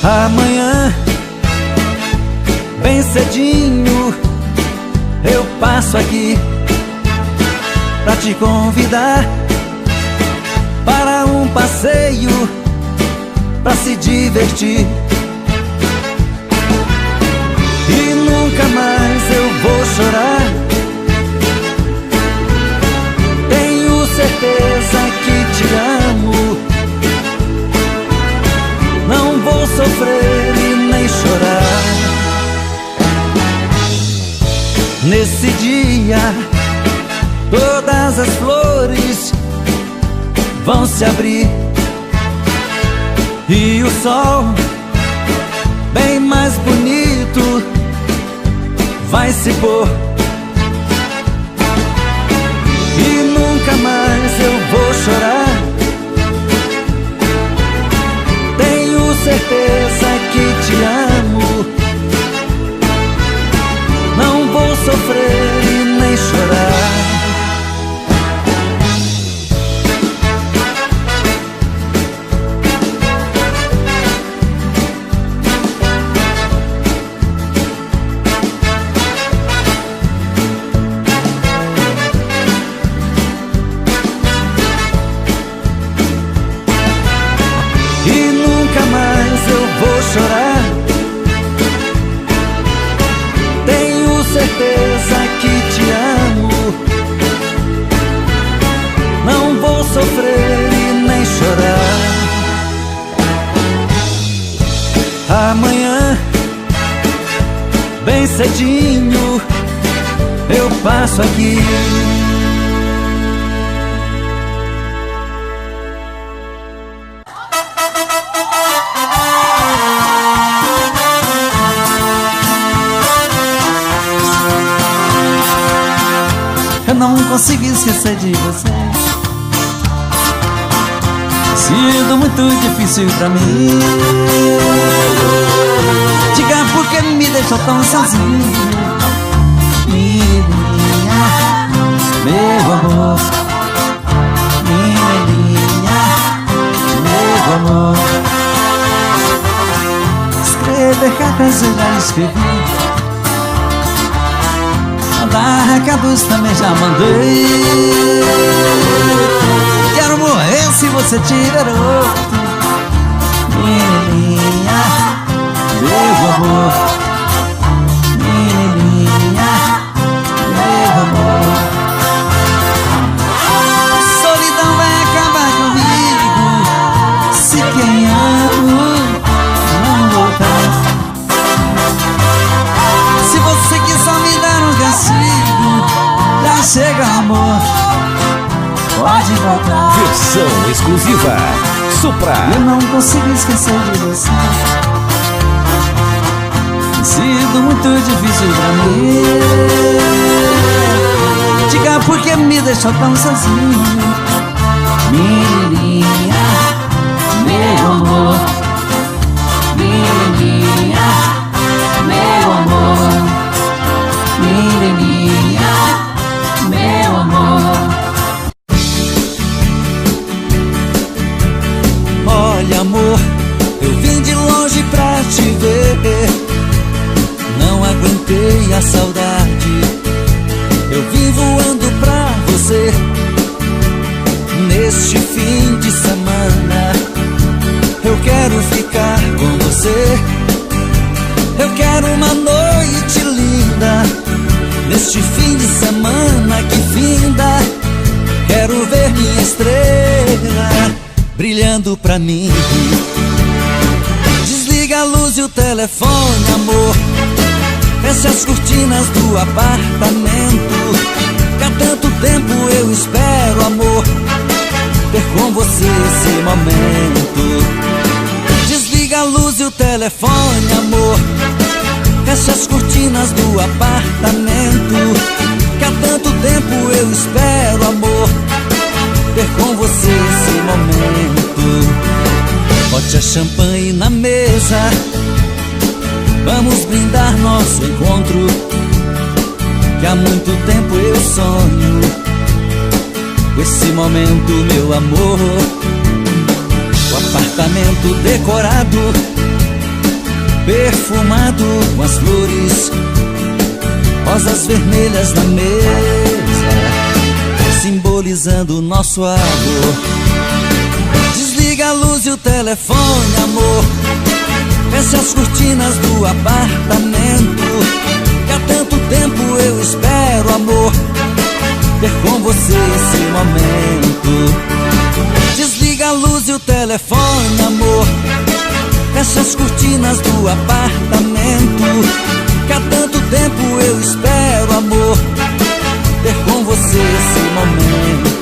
Amanhã, bem cedinho, eu passo aqui pra te convidar para um passeio, pra se divertir. E nunca mais eu vou chorar. Tenho certeza que te amo. Não vou sofrer e nem chorar. Nesse dia, todas as flores vão se abrir e o sol, bem mais bonito, vai se pôr. E nunca mais eu vou chorar. Tenho certeza que te amo. Não vou sofrer e nem chorar. Chorar. Tenho certeza que te amo. Não vou sofrer e nem chorar. Amanhã, bem cedinho, eu passo aqui. Eu não consigo esquecer de você. Sido muito difícil pra mim. Diga por que me deixou tão sozinho. Menininha, meu amor. Menininha, meu amor. Escrever cartas eu já escrevi. Mandar recados também já mandei. Quero morrer se você tiver outro. Menininha, meu amor. Menininha, meu amor. Solidão vai acabar comigo se quem amo não voltar. Se você quiser me dar um castigo, já chega, amor, pode voltar. Versão exclusiva Supra. Eu não consigo esquecer de você. Tem sido muito difícil pra mim. Diga por que me deixou tão sozinho. Menininha, meu amor. Menininha, meu amor. Menininha, meu amor. Olha, amor, eu vim de longe pra te ver. Não aguentei a saudade. Eu vim voando pra você. Neste fim de semana eu quero ficar com você. Eu quero uma noite linda. Neste fim de semana que finda, quero ver minha estrela brilhando pra mim. Desliga a luz e o telefone, amor. Fecha as cortinas do apartamento. Que há tanto tempo eu espero, amor, ter com você esse momento. Desliga a luz e o telefone, amor. Fecha as cortinas do apartamento. Que há tanto tempo eu espero, amor, ter com você esse momento. Bote a champanhe na mesa. Vamos brindar nosso encontro. Que há muito tempo eu sonho com esse momento, meu amor. O apartamento decorado perfumado com as flores, rosas vermelhas na mesa, simbolizando nosso amor. Desliga a luz e o telefone, amor, fecha as cortinas do apartamento, que há tanto tempo eu espero, amor, ter com você esse momento. Desliga a luz e o telefone, amor, fecha as cortinas do apartamento, que há tanto tempo eu espero, amor, ter com você esse momento.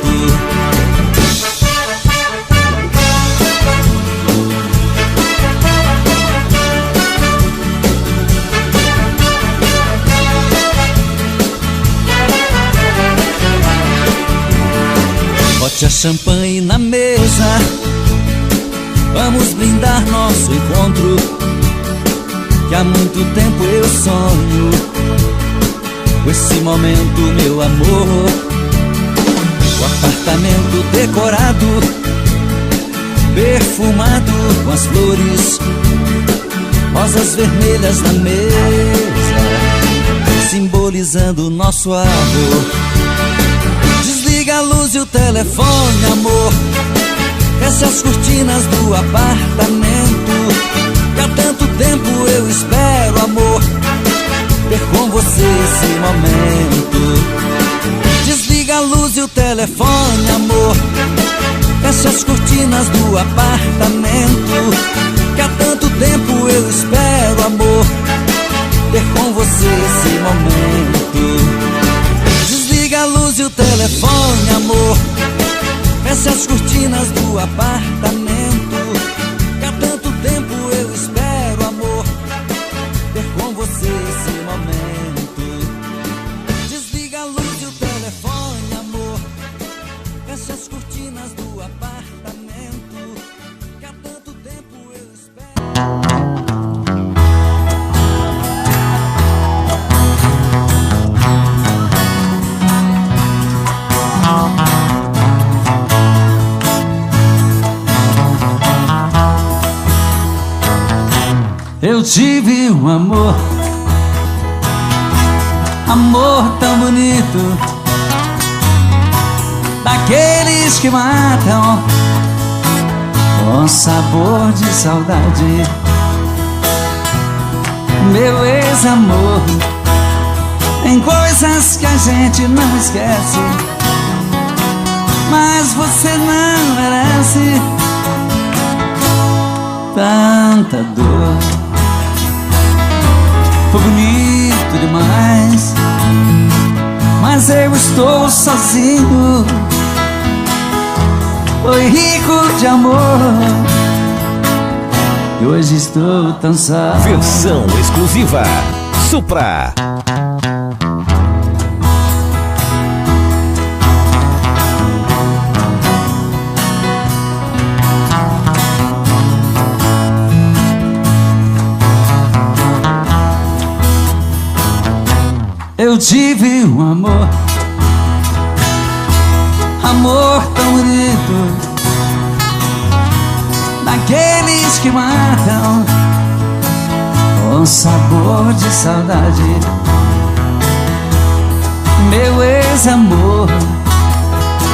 Bote a champanhe na mesa, vamos brindar nosso encontro, que há muito tempo eu sonho com esse momento, meu amor. O apartamento decorado, perfumado com as flores, rosas vermelhas na mesa, simbolizando nosso amor. Desliga a luz e o telefone, amor, fecha as cortinas do apartamento, que há tanto tempo eu espero, amor, ter com você esse momento. Desliga a luz e o telefone, amor, fecha as cortinas do apartamento, que há tanto tempo eu espero, amor, ter com você esse momento. Desliga a luz e o telefone, amor, fecha as cortinas do apartamento, que há tanto tempo eu espero, amor, ter com você esse momento. Desliga a luz e o telefone, amor, fecha as cortinas do apartamento, que há tanto tempo eu espero. Eu tive um amor, amor tão bonito, daqueles que matam com sabor de saudade. Meu ex-amor, tem coisas que a gente não esquece, mas você não merece tanta dor. Foi bonito demais, mas eu estou sozinho. Foi rico de amor e hoje estou tão só. Versão exclusiva Supra. Eu tive um amor, amor tão bonito, daqueles que matam com sabor de saudade. Meu ex-amor,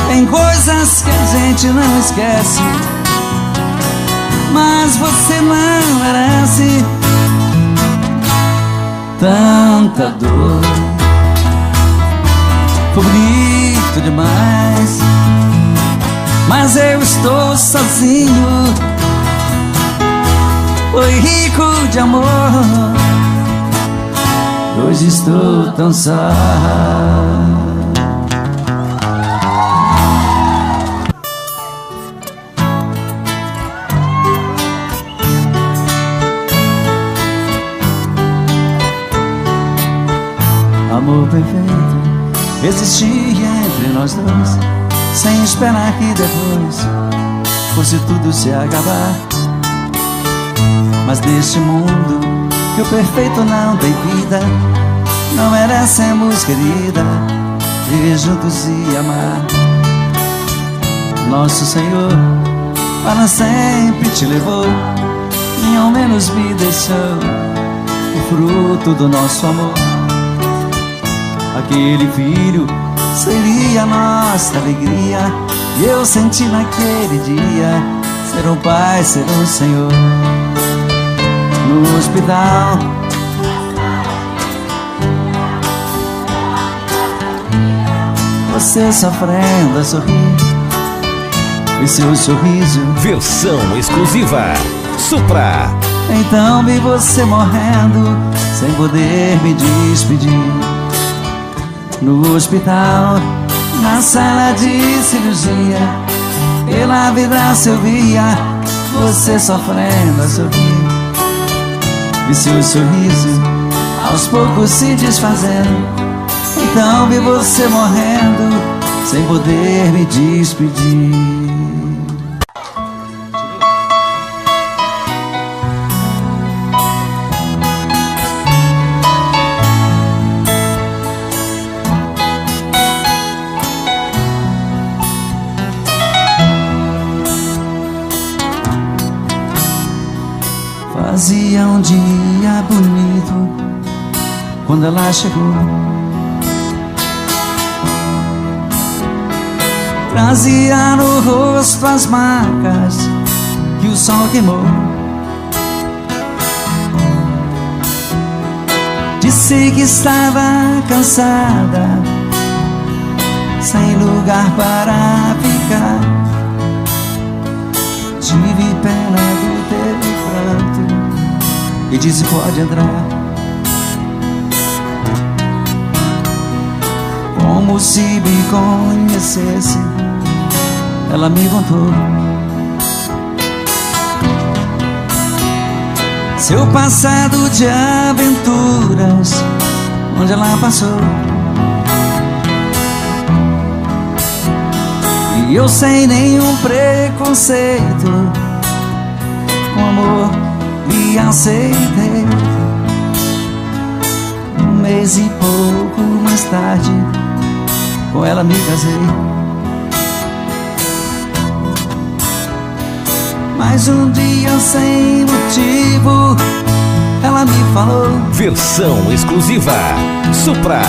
tem coisas que a gente não esquece, mas você não merece tanta dor. Foi bonito demais, mas eu estou sozinho. Foi rico de amor, hoje estou tão só. Amor perfeito existia entre nós dois, sem esperar que depois fosse tudo se acabar. Mas neste mundo que o perfeito não tem vida, não merecemos, querida, viver juntos e amar. Nosso Senhor para sempre te levou nem ao menos me deixou o fruto do nosso amor. Aquele filho seria nossa alegria, e eu senti naquele dia ser um pai, ser um senhor. No hospital, você sofrendo a sorrir, e seu sorriso. Versão exclusiva Supra. Então vi você morrendo sem poder me despedir. No hospital, na sala de cirurgia, pela vidraça eu via você sofrendo a sorrir, e seu sorriso aos poucos se desfazendo. Então vi você morrendo sem poder me despedir. Fazia um dia bonito quando ela chegou. Trazia no rosto as marcas que o sol queimou. Disse que estava cansada, sem lugar para ficar. Tive pena do teu pranto e disse: pode entrar. Como se me conhecesse, ela me contou seu passado de aventuras, onde ela passou. E eu sem nenhum preconceito, com amor me aceitei. Um mês e pouco mais tarde, com ela me casei. Mas um dia sem motivo, ela me falou: Versão exclusiva Supra.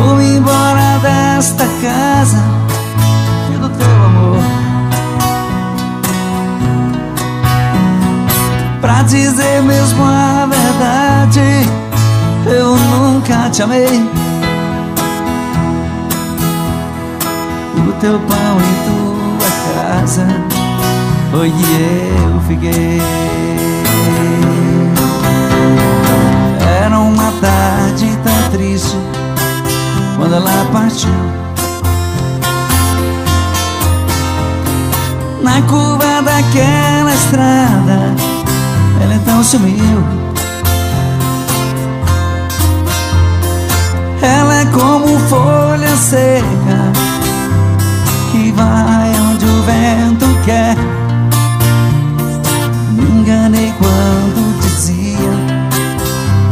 vou embora desta casa e do teu amor. Pra dizer mesmo a verdade, eu nunca te amei. O teu pão e tua casa foi que eu fiquei. Era uma tarde tão triste quando ela partiu. Na curva daquela estrada, ela então sumiu. Ela é como folha seca que vai onde o vento quer. Me enganei quando dizia: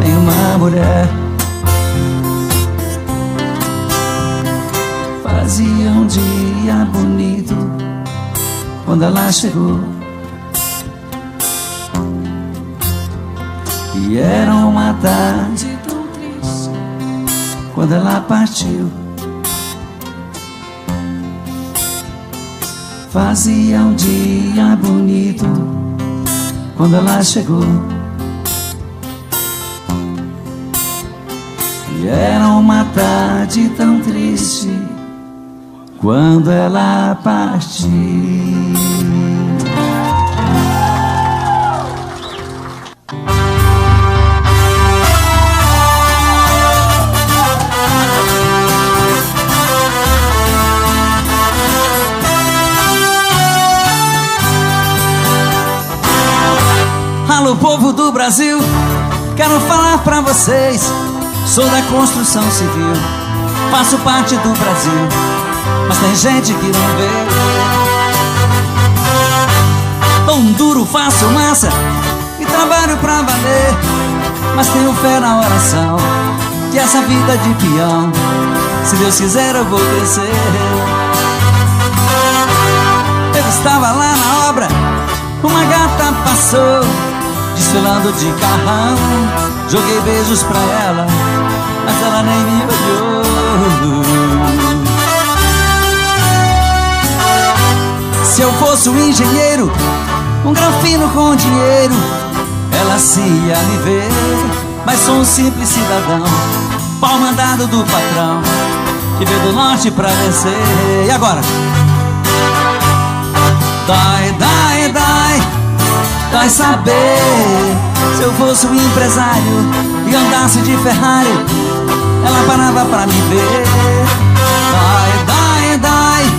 tem uma mulher. Fazia um dia bonito quando ela chegou. E era uma tarde tão triste quando ela partiu. Fazia um dia bonito quando ela chegou. E era uma tarde tão triste quando ela partiu. Alô, povo do Brasil, quero falar pra vocês. Sou da construção civil, faço parte do Brasil, mas tem gente que não vê. Pão duro, faço massa e trabalho pra valer, mas tenho fé na oração que essa vida de peão, se Deus quiser eu vou crescer. Eu estava lá na obra, uma gata passando passou desfilando de carrão. Joguei beijos pra ela, mas ela nem me olhou. Se eu fosse um engenheiro, um granfino com dinheiro, ela se ia me ver. Mas sou um simples cidadão, pau mandado do patrão, que veio do norte pra vencer. E agora? Dói, dói, dói, dói saber. Se eu fosse um empresário e andasse de Ferrari, ela parava pra me ver. Dói, dói, dói,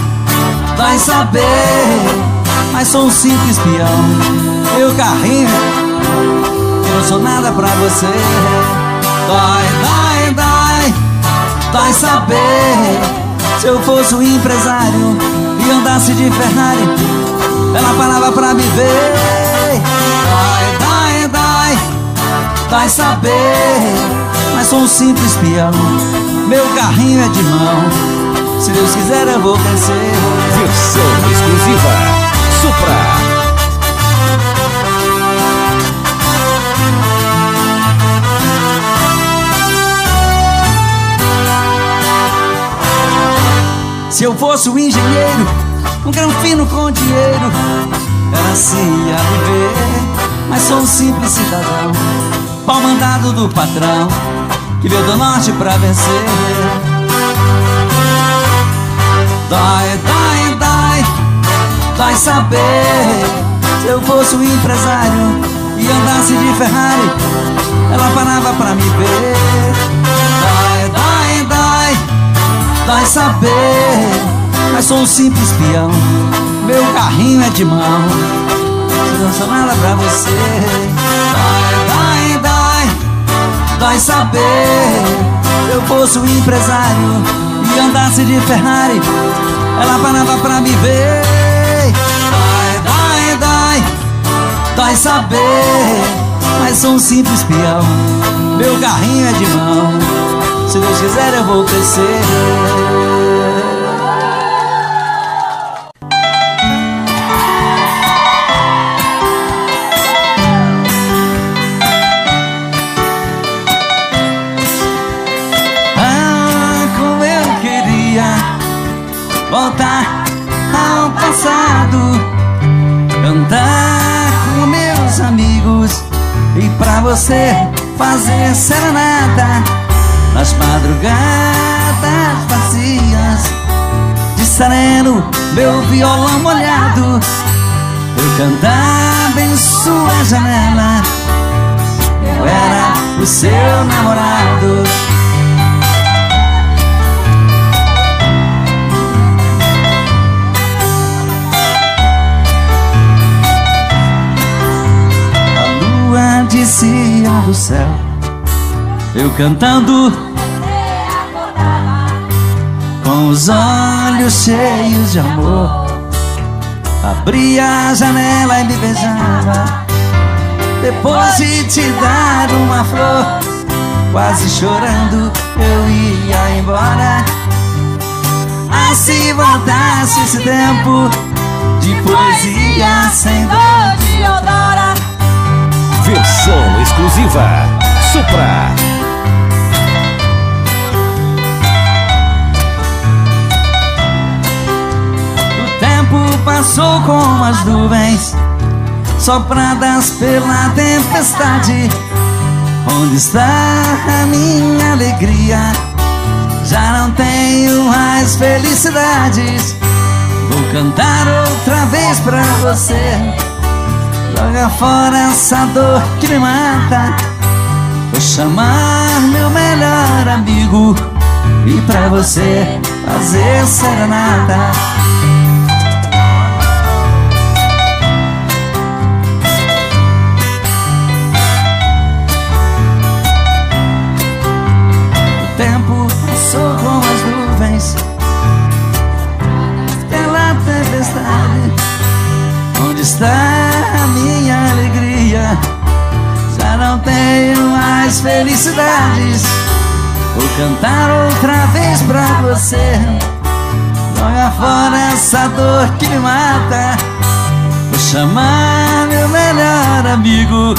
dói saber. Mas sou um simples peão, meu carrinho, eu não sou nada pra você. Dói, dói, dói, dói saber. Se eu fosse um empresário e andasse de Ferrari, ela parava pra me ver. Dói, dói, dói, dói saber. Mas sou um simples peão, meu carrinho é de mão. Se Deus quiser eu vou crescer. Versão exclusiva Supra. Se eu fosse um engenheiro, um granfino com dinheiro, ela se ia me ver. Mas sou um simples cidadão, pau mandado do patrão, que veio do norte pra vencer. Dói, dói, dói, dói saber. Se eu fosse um empresário e andasse de Ferrari, ela parava pra me ver. Dói, dói, dói, dói saber. Mas sou um simples peão, meu carrinho é de mão. Se não sou nada pra você. Dói, dói, dói, dói saber. Se eu fosse um empresário e andasse de Ferrari, ela parava pra me ver. Dói, dói, dói, dói saber. Mas sou um simples peão, meu carrinho é de mão. Se Deus quiser eu vou crescer. Voltar ao passado, cantar com meus amigos e pra você fazer serenata nas madrugadas vazias, de sereno meu violão molhado, eu cantava em sua janela. Eu era o seu namorado. Descia do céu, eu cantando, com os olhos cheios de amor. Abria a janela e me beijava, depois de te dar uma flor. Quase chorando eu ia embora. Ah, se voltasse esse tempo de poesia sem dor de odora. Versão exclusiva Supra. O tempo passou como as nuvens sopradas pela tempestade. Onde está a minha alegria? Já não tenho mais felicidades. Vou cantar outra vez pra você. Joga fora essa dor que me mata. Vou chamar meu melhor amigo e pra você fazer serenata. O tempo passou com as nuvens pela tempestade. Onde está a minha alegria? Já não tenho mais felicidades. Vou cantar outra vez pra você. Joga fora essa dor que me mata. Vou chamar meu melhor amigo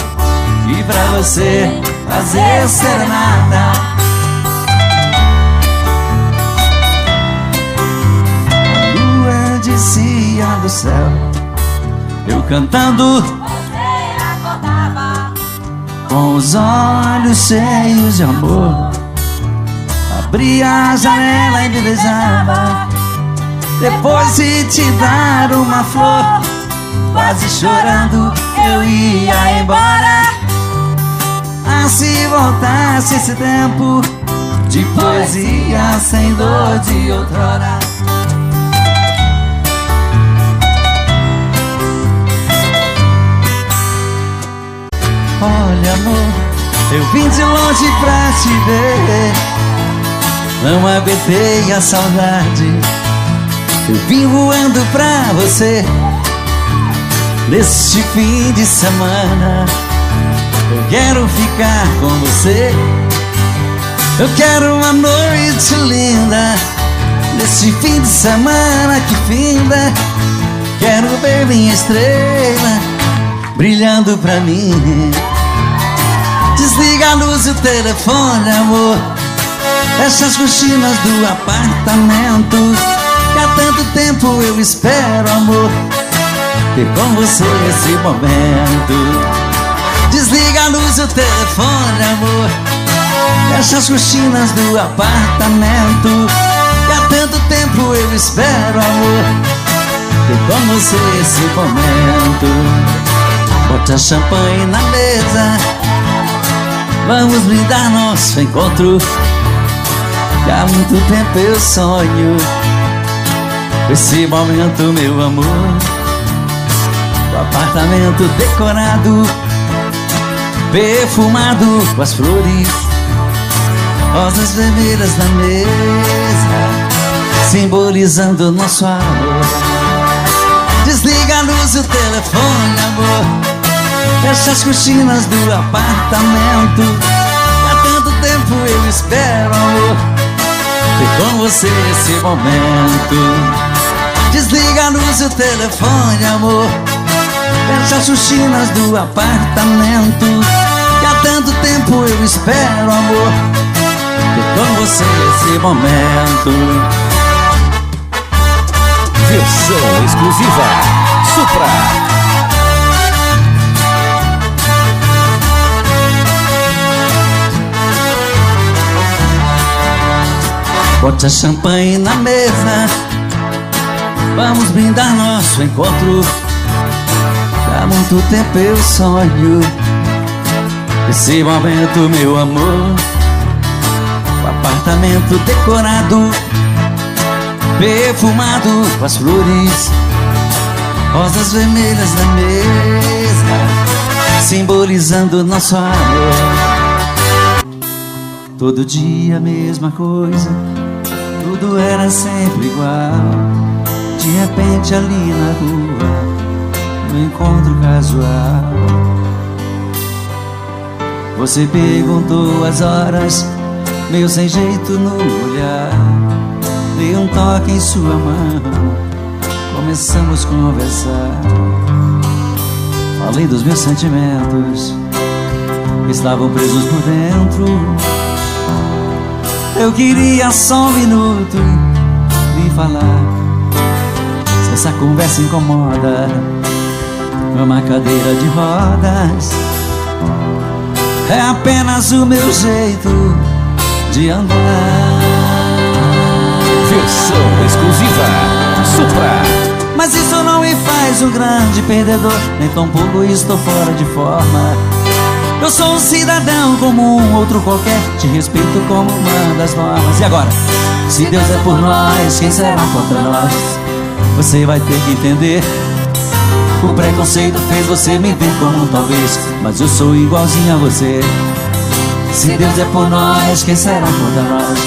e pra você fazer serenata. A lua descia do céu, eu cantando, você acordava com os olhos cheios de amor. Abria a janela e me beijava, depois de te dar uma flor. Quase chorando eu ia embora. Ah, se voltasse esse tempo de poesia sem dor de outrora. Olha, amor, eu vim de longe pra te ver, não aguentei a saudade. Eu vim voando pra você neste fim de semana. Eu quero ficar com você, eu quero uma noite linda neste fim de semana que finda. Quero ver minha estrela brilhando pra mim. Desliga a luz e o telefone, amor, fecha as cortinas do apartamento, que há tanto tempo eu espero, amor, ter com você esse momento. Desliga a luz e o telefone, amor, fecha as cortinas do apartamento, que há tanto tempo eu espero, amor, ter com você esse momento. Bote a champanhe na mesa, vamos brindar nosso encontro, que há muito tempo eu sonho esse momento, meu amor. O apartamento decorado, perfumado com as flores, rosas vermelhas na mesa, simbolizando nosso amor. Desliga a luz e o telefone, amor, fecha as cortinas do apartamento, há tanto tempo eu espero, amor, ter com você esse momento. Desliga a luz e o telefone, amor, fecha as cortinas do apartamento, que há tanto tempo eu espero, amor, ter com você esse momento. Versão exclusiva Supra. Bote a champanhe na mesa, vamos brindar nosso encontro, há muito tempo eu sonho esse momento, meu amor. O apartamento decorado, perfumado com as flores, rosas vermelhas na mesa, simbolizando nosso amor. Todo dia a mesma coisa, tudo era sempre igual. De repente ali na rua, no encontro casual, você perguntou as horas, meio sem jeito no olhar. Dei um toque em sua mão, começamos a conversar. Falei dos meus sentimentos que estavam presos por dentro. Eu queria só um minuto lhe falar. Se essa conversa incomoda, uma cadeira de rodas é apenas o meu jeito de andar. Versão exclusiva Supra. Mas isso não me faz um grande perdedor, nem tampouco estou fora de forma. Eu sou um cidadão como um outro qualquer, te respeito como uma das normas. E agora? Se Deus é por nós, quem será contra nós? Você vai ter que entender. O preconceito fez você me ver como um talvez, mas eu sou igualzinho a você. Se Deus é por nós, quem será contra nós?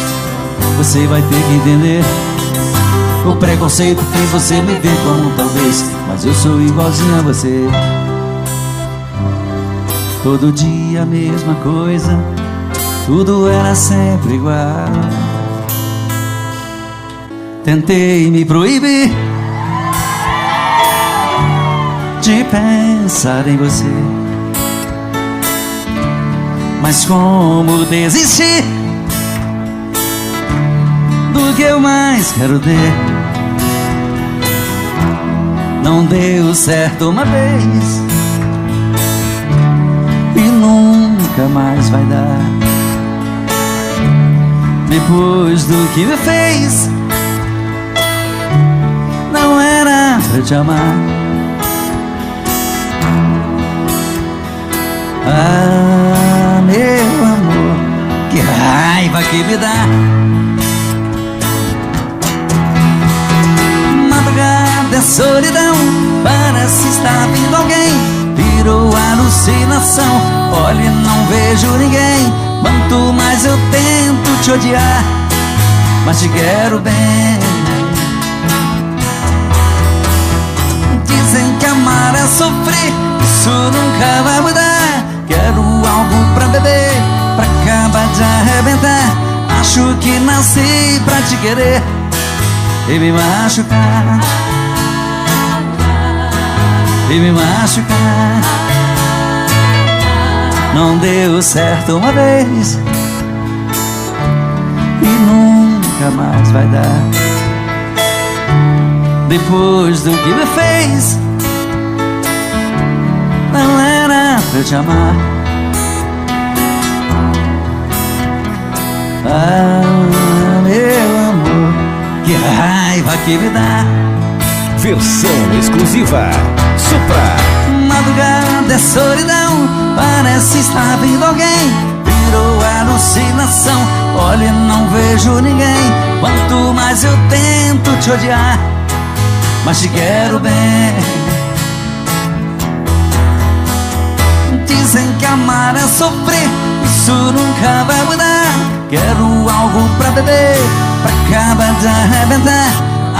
Você vai ter que entender. O preconceito fez você me ver como um talvez, mas eu sou igualzinho a você. Todo dia a mesma coisa, tudo era sempre igual. Tentei me proibir de pensar em você, mas como desistir do que eu mais quero ter? Não deu certo uma vez e nunca mais vai dar. Depois do que me fez, não era pra te amar. Ah, meu amor, que raiva que me dá. Madrugada é solidão, parece estar vindo alguém. Virou alucinação, olha, não vejo ninguém. Quanto mais eu tento te odiar, mas te quero bem. Dizem que amar é sofrer, isso nunca vai mudar. Quero algo pra beber, pra acabar de arrebentar. Acho que nasci pra te querer e me machucar, e me machucar. Não deu certo uma vez e nunca mais vai dar. Depois do que me fez, não era pra eu te amar. Ah, meu amor, que raiva que me dá. Versão exclusiva Supra. Madrugada é solidão, parece estar vindo alguém. Virou alucinação, olha, não vejo ninguém. Quanto mais eu tento te odiar, mas te quero bem. Dizem que amar é sofrer, isso nunca vai mudar. Quero algo pra beber, pra acabar de arrebentar.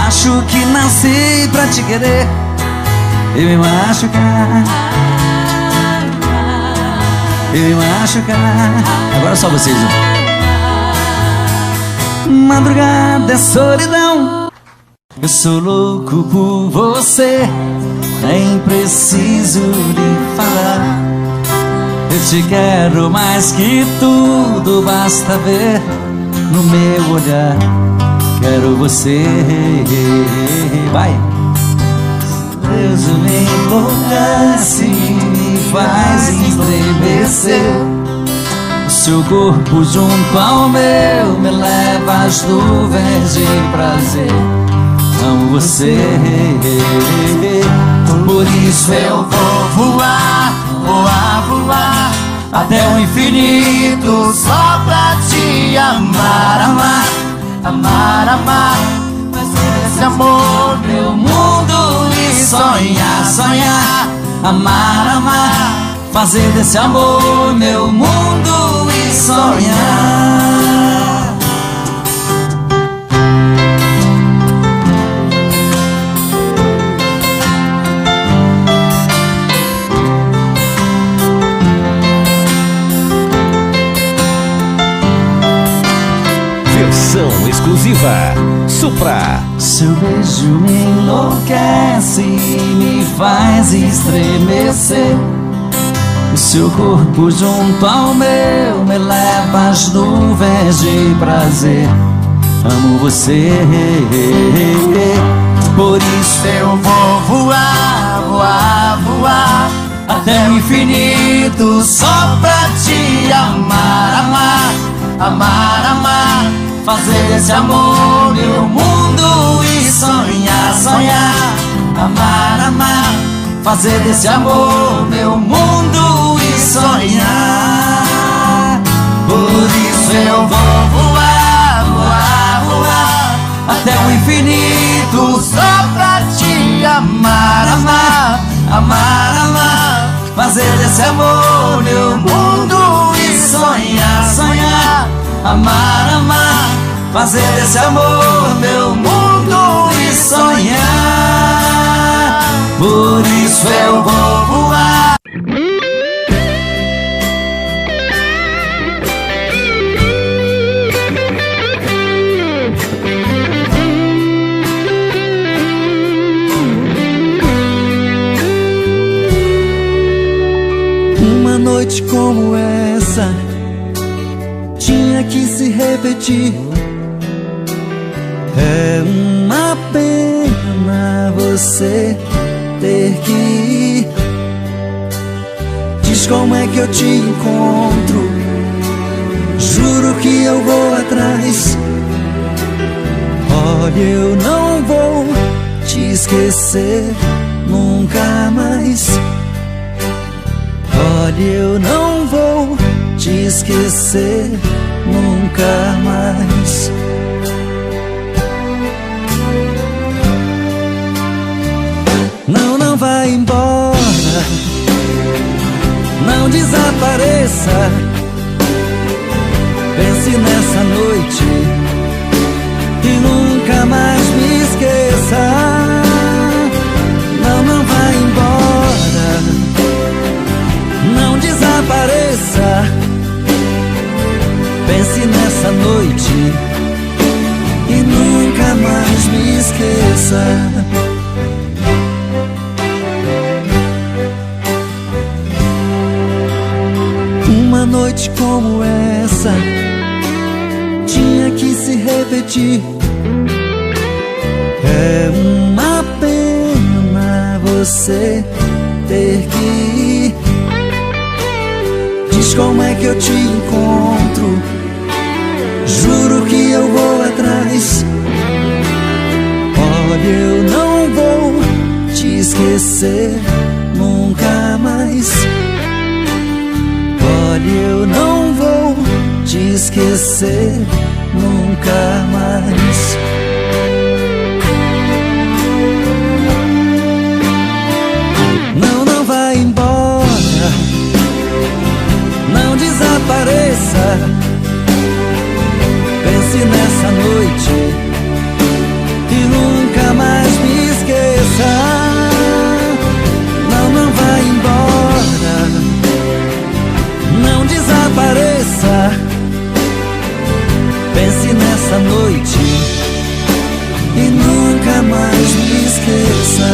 Acho que nasci pra te querer e me machucar, e me machucar. Agora só vocês, Madrugada é solidão, eu sou louco por você, nem preciso lhe falar. Eu te quero mais que tudo, basta ver no meu olhar. Quero você, vai. Deus me enlouquece, me faz estremecer. O seu corpo junto ao meu me leva às nuvens de prazer. Amo você, por isso eu vou voar, voar, voar até o infinito só pra te amar, amar, amar, amar. Fazer esse amor meu mundo e sonhar, sonhar. Amar, amar. Fazer desse amor meu mundo e sonhar. Versão exclusiva Supra. Seu beijo me enlouquece e me faz estremecer. O seu corpo junto ao meu me leva às nuvens de prazer. Amo você, por isso eu vou voar, voar, voar até o infinito só pra te amar, amar, amar, amar. Fazer esse amor meu mundo e sonhar, sonhar. Amar, amar. Fazer desse amor meu mundo e sonhar. Por isso eu vou voar, voar, voar até o infinito só pra te amar, amar, amar, amar. Fazer desse amor meu mundo e sonhar, sonhar. Amar, amar. Fazer desse amor meu mundo e sonhar. Por isso eu vou voar. Uma noite como essa tinha que se repetir. É uma pena você ter que ir. Diz como é que eu te encontro, juro que eu vou atrás. Olha, eu não vou te esquecer nunca mais. Olha, eu não vou te esquecer nunca mais. Não, não vai embora, não desapareça. Pense nessa noite e nunca mais me esqueça. Não, não vai embora, não desapareça. Pense nessa noite e nunca mais me esqueça. Uma noite como essa tinha que se repetir. É uma pena você ter que ir. Diz como é que eu te encontro, juro que eu vou atrás. Olha, eu não vou te esquecer nunca mais. Olha, eu não vou te esquecer nunca mais. Não, não vai embora, não desapareça. Pense nessa noite e nunca mais me esqueça. Não, não vai embora, não desapareça. Pense nessa noite e nunca mais me esqueça.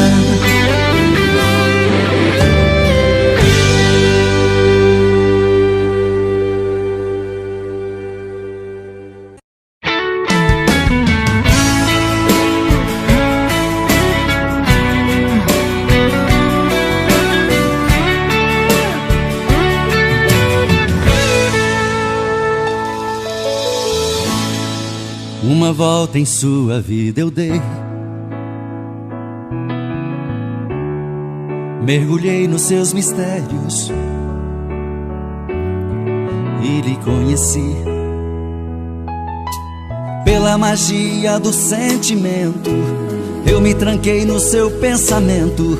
Uma volta em sua vida eu dei, mergulhei nos seus mistérios e lhe conheci. Pela magia do sentimento, eu me tranquei no seu pensamento.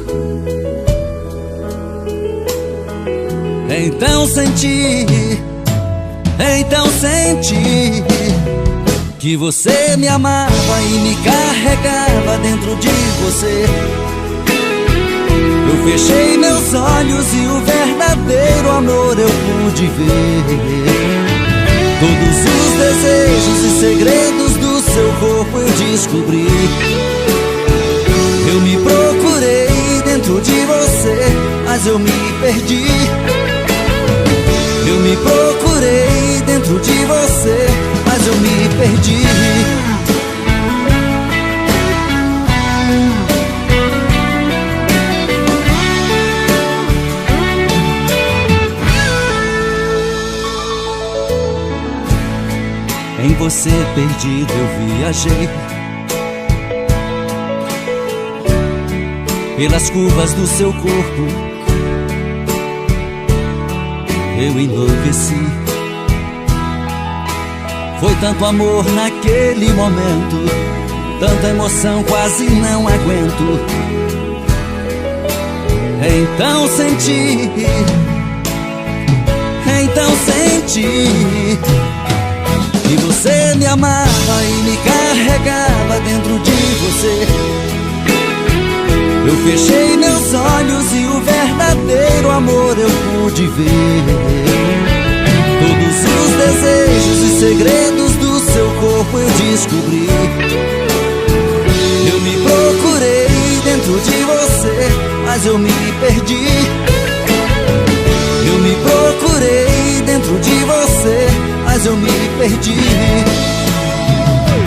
Então senti que você me amava e me carregava dentro de você. Eu fechei meus olhos e o verdadeiro amor eu pude ver. Todos os desejos e segredos do seu corpo eu descobri. Eu me procurei dentro de você, mas eu me perdi. Eu me procurei dentro de você, mas eu me perdi. Em você perdido eu viajei, pelas curvas do seu corpo eu enlouqueci. Foi tanto amor naquele momento, tanta emoção quase não aguento. Então senti que você me amava e me carregava dentro de você. Eu fechei meus olhos e o verdadeiro amor eu pude ver. Todos os desejos e segredos do seu corpo eu descobri. Eu me procurei dentro de você, mas eu me perdi. Eu me procurei dentro de você, mas eu me perdi. perdi.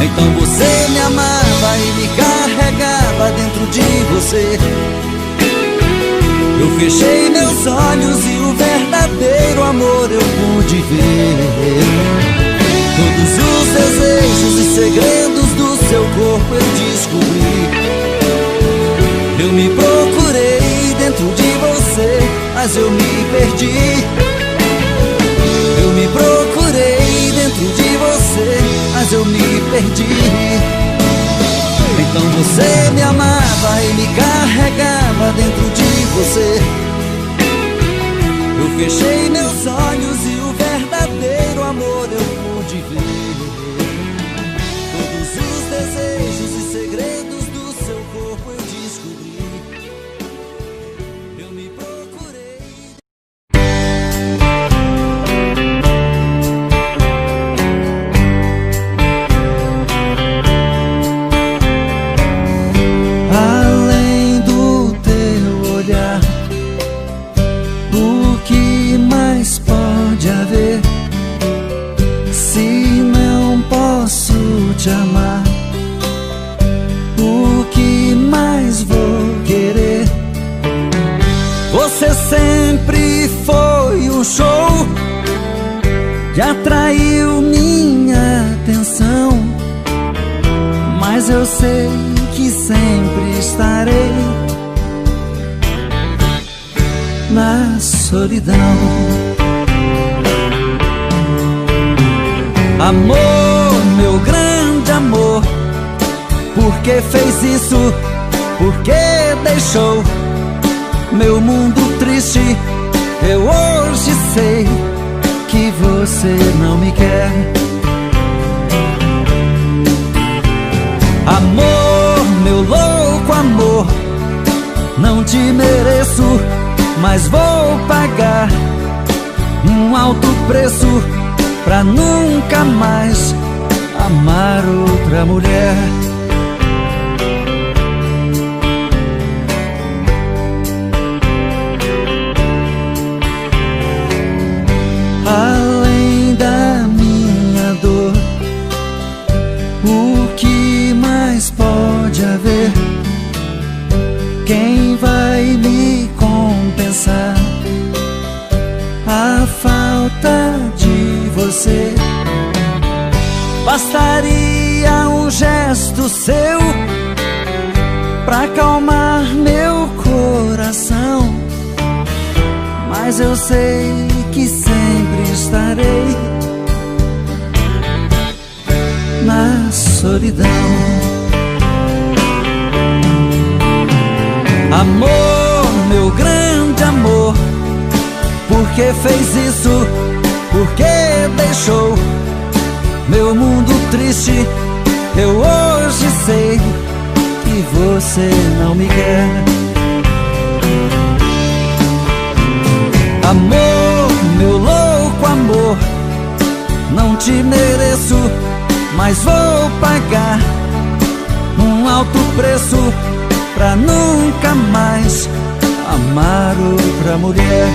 Então você me amava e me carregava dentro de você. Eu fechei meus olhos e o verdadeiro amor eu pude ver. Todos os desejos e segredos do seu corpo eu descobri. Eu me procurei dentro de você, mas eu me perdi. Eu me procurei dentro de você, mas eu me perdi. Então você me amava e me carregava dentro de você. Eu fechei meus olhos e o verdadeiro amor eu pude ver. Todos os desejos e segredos do seu corpo eu descobri. Eu me procurei. Além do teu olhar, o que mais pode haver? Se não posso te amar, o que mais vou querer? Você sempre foi um show Que atraiu minha atenção, mas eu sei que sempre estarei na solidão. Amor, meu grande amor, por que fez isso? Por que deixou meu mundo triste? Eu hoje sei Que você não me quer. Amor, meu louco amor, não te mereço, mas vou pagar um alto preço pra nunca mais Amar outra mulher. Além da minha dor, o que mais pode haver? Quem vai me compensar a falta de você? Bastaria um gesto seu Pra acalmar meu coração, mas eu sei que sempre estarei na solidão. Amor, meu grande amor, por que fez isso? Por que deixou meu mundo triste? Eu hoje sei Que você não me quer. Amor, meu louco amor, não te mereço, mas vou pagar um alto preço pra nunca mais Amar outra mulher.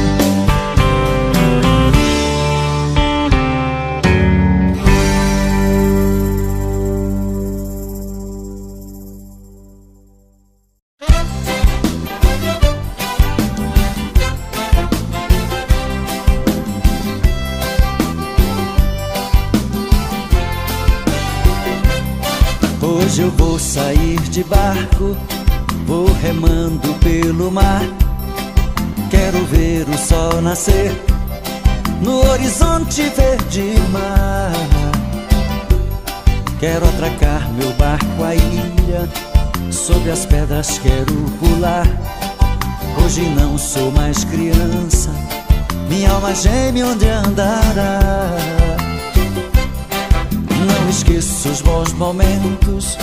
Hoje eu vou sair de barco, vou remando pelo mar. Quero ver o sol nascer no horizonte verde mar. Quero atracar meu barco à ilha, sobre as pedras quero pular. Hoje não sou mais criança, minha alma geme onde andará. Não esqueço os bons momentos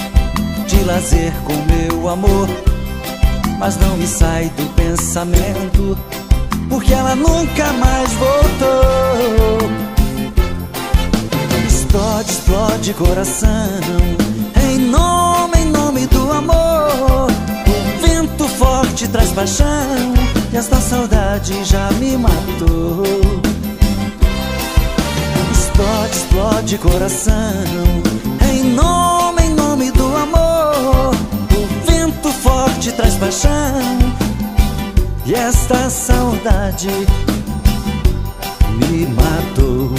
de lazer com meu amor, mas não me sai do pensamento, porque ela nunca mais voltou. Explode, explode coração, em nome do amor. O vento forte traz paixão, e esta saudade já me matou. Explode, explode coração, em nome do amor. O vento forte traz paixão, e esta saudade me matou.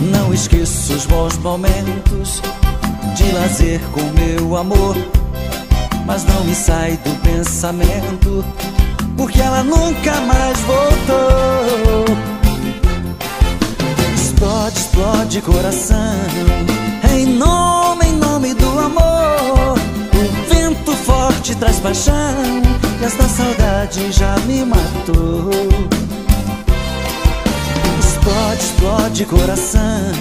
Não esqueço os bons momentos de lazer com meu amor, mas não me sai do pensamento, porque ela nunca mais voltou. Explode, explode coração, em nome do amor. O vento forte traz paixão, e esta saudade já me matou. Explode, explode coração,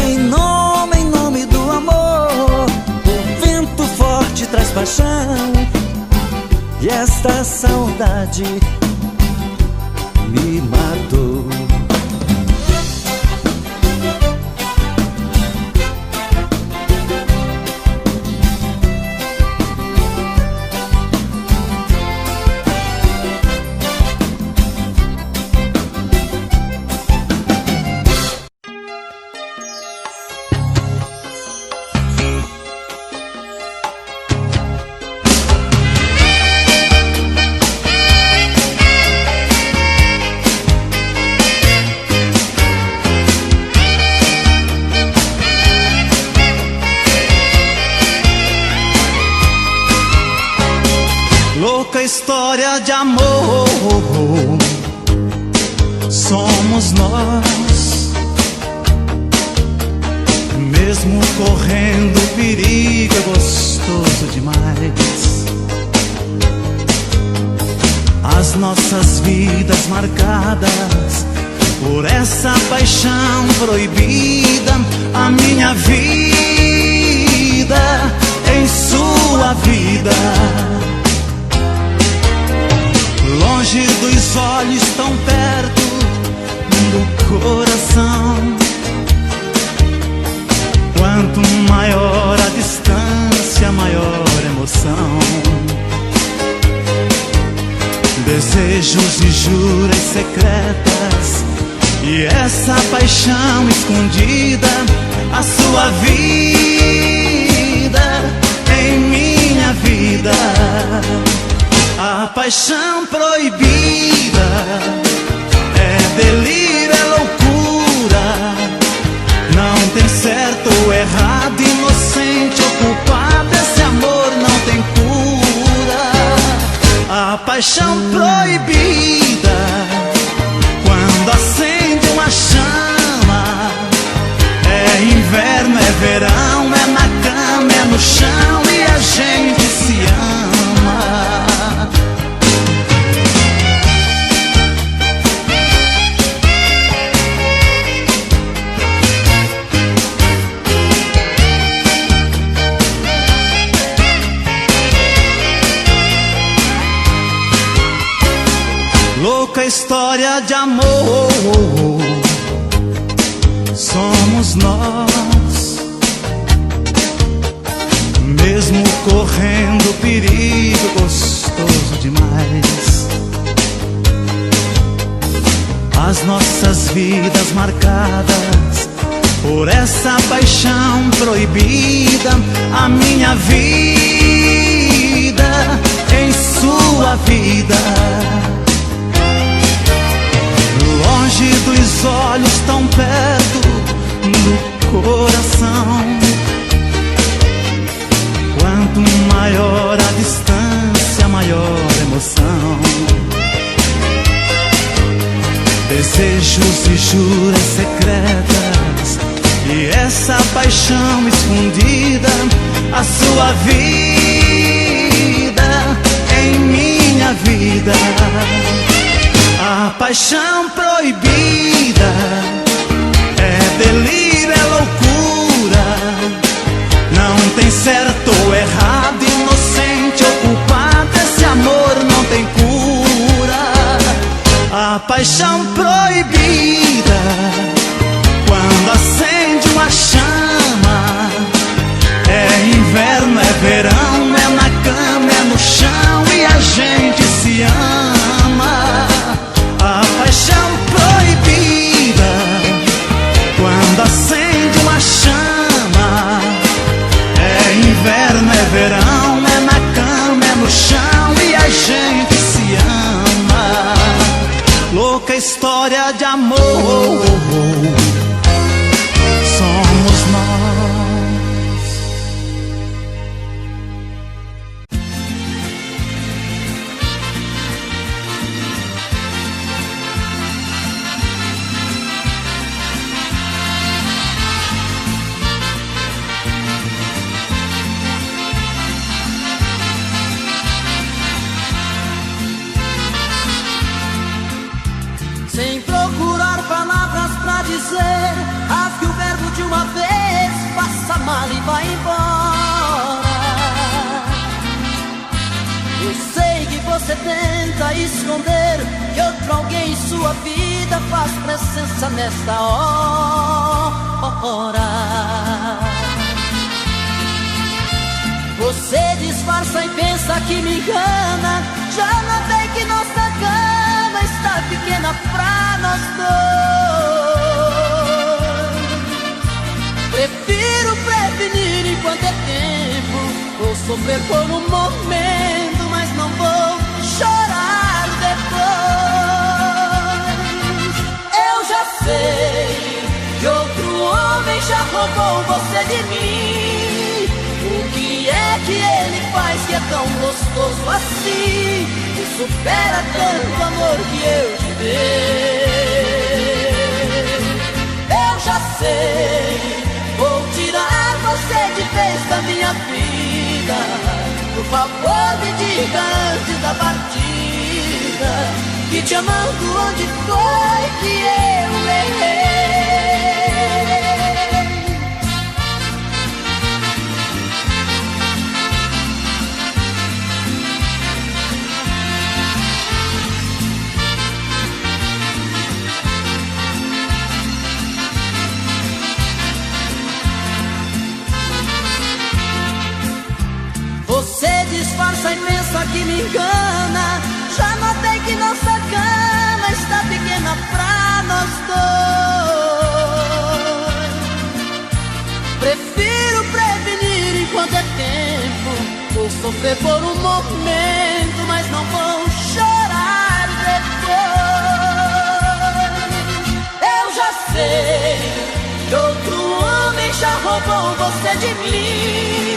em nome do amor. O vento forte traz paixão, e esta saudade me matou. Louca história de amor somos nós, mesmo correndo perigo, é gostoso demais. As nossas vidas marcadas por essa paixão proibida, a minha vida em sua vida. Longe dos olhos, tão perto do coração. Quanto maior a distância, maior a emoção. Desejos e juras secretas, e essa paixão escondida, a sua vida em minha vida. A paixão proibida é delírio, é loucura. Não tem certo ou errado, inocente ou culpado. Esse amor não tem cura. A paixão proibida, quando acende uma chama, é inverno, é verão, é na cama, é no chão, e a gente se ama. Louca história de amor somos nós, mesmo correndo perigo, gostoso demais. As nossas vidas marcadas por essa paixão proibida, a minha vida em sua vida. Longe dos olhos, tão perto do coração. Quanto maior a distância, maior a emoção. Desejos e juras secretas, e essa paixão escondida, a sua vida em minha vida. A paixão proibida é delírio, é loucura. Não tem certo ou errado, inocente ou culpado. Esse amor não tem cura. A paixão proibida, quando acende uma chama, Somos nós. Sem procurar palavras pra dizer, rasgue o verbo de uma vez, passa mal e vai embora. Eu sei que você tenta esconder que outro alguém em sua vida faz presença nesta hora. Você disfarça e pensa que me engana, já notei que nossa cama está pequena pra nós dois. Prefiro prevenir enquanto é tempo, vou sofrer por um momento, mas não vou chorar depois. Eu já sei que outro homem já roubou você de mim. O que é que ele faz que é tão gostoso assim, que supera tanto amor que eu te dei? Eu já sei, vou tirar você de vez da minha vida. Por favor me diga antes da partida, que te amando onde foi que eu errei? Você disfarça e pensa que me engana, já notei que nossa cama está pequena pra nós dois. Prefiro prevenir enquanto é tempo, vou sofrer por um momento, mas não vou chorar depois. Eu já sei que outro homem já roubou você de mim.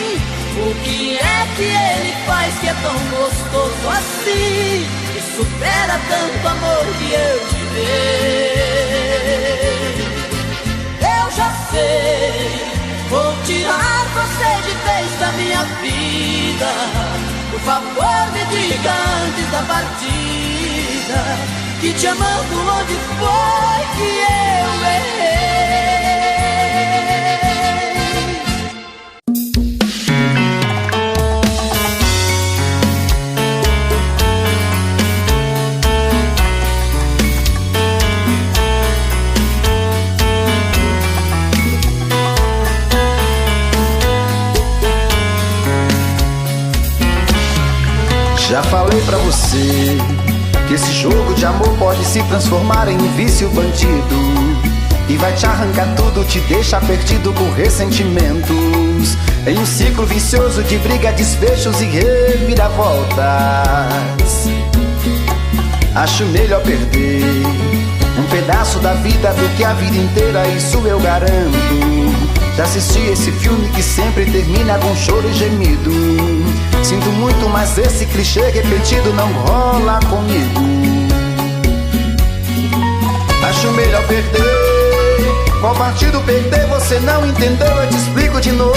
O que é que ele faz que é tão gostoso assim, que supera tanto amor que eu te dei? Eu já sei, vou tirar você de vez da minha vida. Por favor me diga antes da partida, que te amando onde foi que eu errei? Já falei pra você que esse jogo de amor pode se transformar em um vício bandido, e vai te arrancar tudo, te deixar perdido com ressentimentos, em um ciclo vicioso de briga, desfechos e reviravoltas. Acho melhor perder um pedaço da vida do que a vida inteira, isso eu garanto. Já assisti esse filme que sempre termina com choro e gemido. Sinto muito, mas esse clichê repetido não rola comigo. Acho melhor perder. Qual partido perder? Você não entendeu, eu te explico de novo.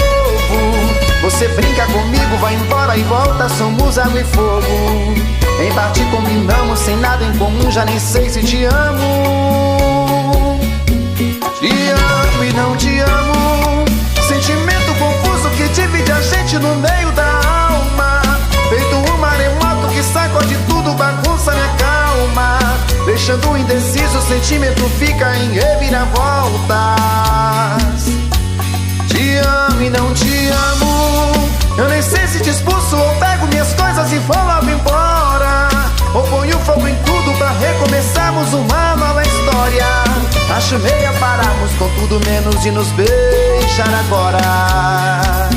Você brinca comigo, vai embora e volta, somos água e fogo. Em parte combinamos, sem nada em comum, já nem sei se te amo. Te amo e não te amo. Sentimento confuso que divide a gente no meio da alma. Feito um maremoto que sacode tudo, bagunça minha calma. Deixando indeciso, o sentimento fica em reviravoltas. Te amo e não te amo. Eu nem sei se te expulso ou pego minhas coisas e vou logo embora, ou ponho fogo em tudo pra recomeçarmos uma nova história. Acho meia pararmos com tudo menos de nos beijar agora.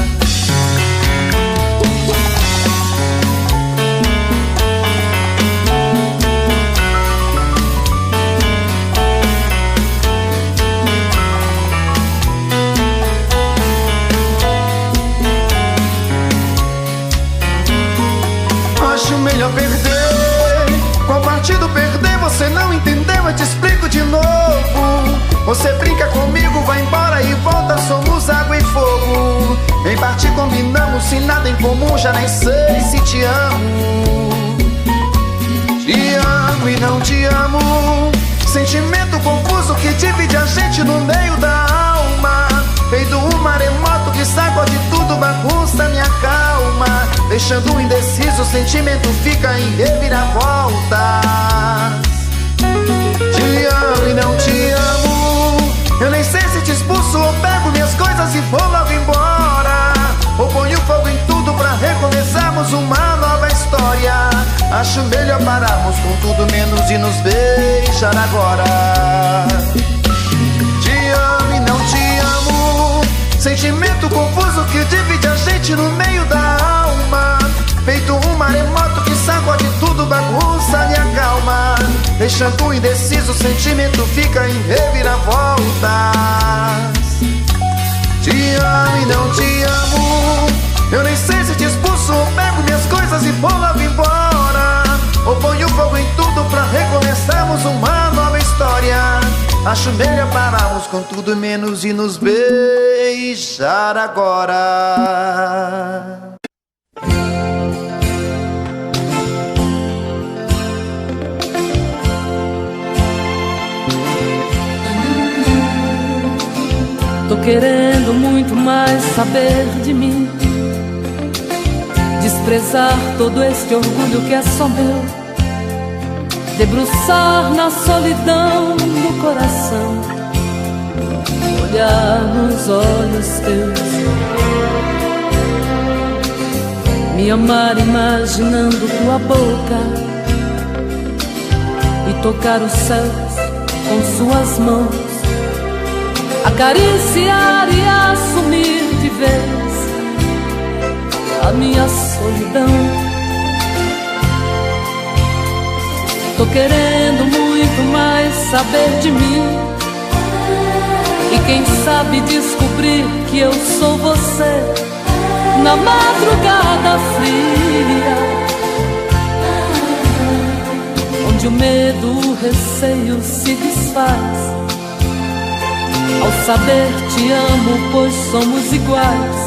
Você brinca comigo, vai embora e volta, somos água e fogo. Em parte combinamos, se nada em comum, já nem sei se te amo. Te amo e não te amo, sentimento confuso que divide a gente no meio da alma. Feito um maremoto que sacode tudo, bagunça minha calma. Deixando indeciso, o sentimento fica em reviravoltas. Te amo e não te amo, eu nem sei se te expulso ou pego minhas coisas e vou logo embora. Ou ponho fogo em tudo pra recomeçarmos uma nova história. Acho melhor pararmos com tudo menos de nos beijar agora. Te amo e não te amo, sentimento confuso que divide a gente no meio da alma. Feito um maremoto que sacode tudo, bagunça minha calma. Deixando indeciso, o sentimento fica em reviravoltas. Te amo e não te amo, eu nem sei se te expulso ou pego minhas coisas e vou logo embora. Ou ponho fogo em tudo pra recomeçarmos uma nova história. Acho melhor pararmos com tudo menos e nos beijar agora. Tô querendo muito mais saber de mim, desprezar todo este orgulho que é só meu, debruçar na solidão do coração, olhar nos olhos teus, me amar imaginando tua boca e tocar os céus com suas mãos, acariciar e assumir de vez a minha solidão. Tô querendo muito mais saber de mim e quem sabe descobrir que eu sou você na madrugada fria, onde o medo, o receio se desfaz ao saber te amo, pois somos iguais.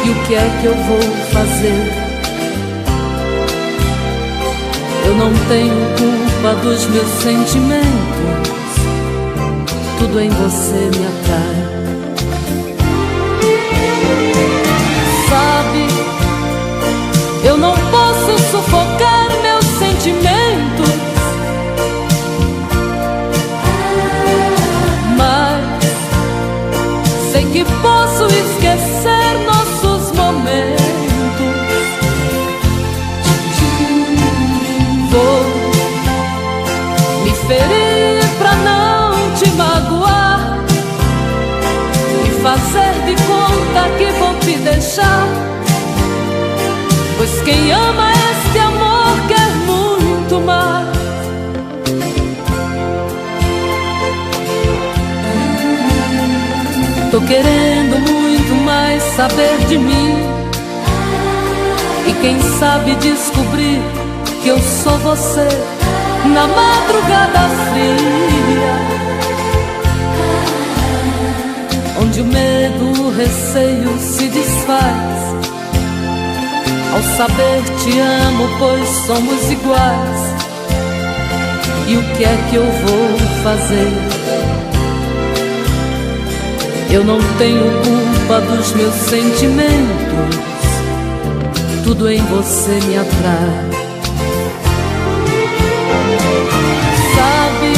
E o que é que eu vou fazer? Eu não tenho culpa dos meus sentimentos, tudo em você me atrai. Sabe, eu não posso sufocar meus sentimentos, sei que posso esquecer nossos momentos. Vou me ferir pra não te magoar e fazer de conta que vou te deixar, pois quem ama este amor quer muito mais. Tô querendo muito mais saber de mim e quem sabe descobrir que eu sou você na madrugada fria, onde o medo, o receio se desfaz ao saber te amo, pois somos iguais. E o que é que eu vou fazer? Eu não tenho culpa dos meus sentimentos, tudo em você me atrai. Sabe,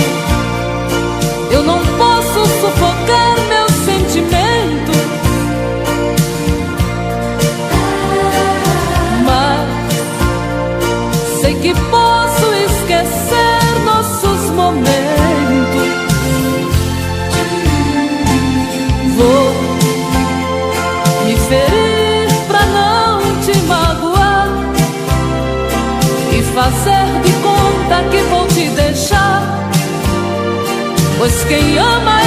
eu não posso sufocar meus sentimentos, mas sei que posso esquecer nossos momentos. Vou me ferir pra não te magoar e fazer de conta que vou te deixar, pois quem ama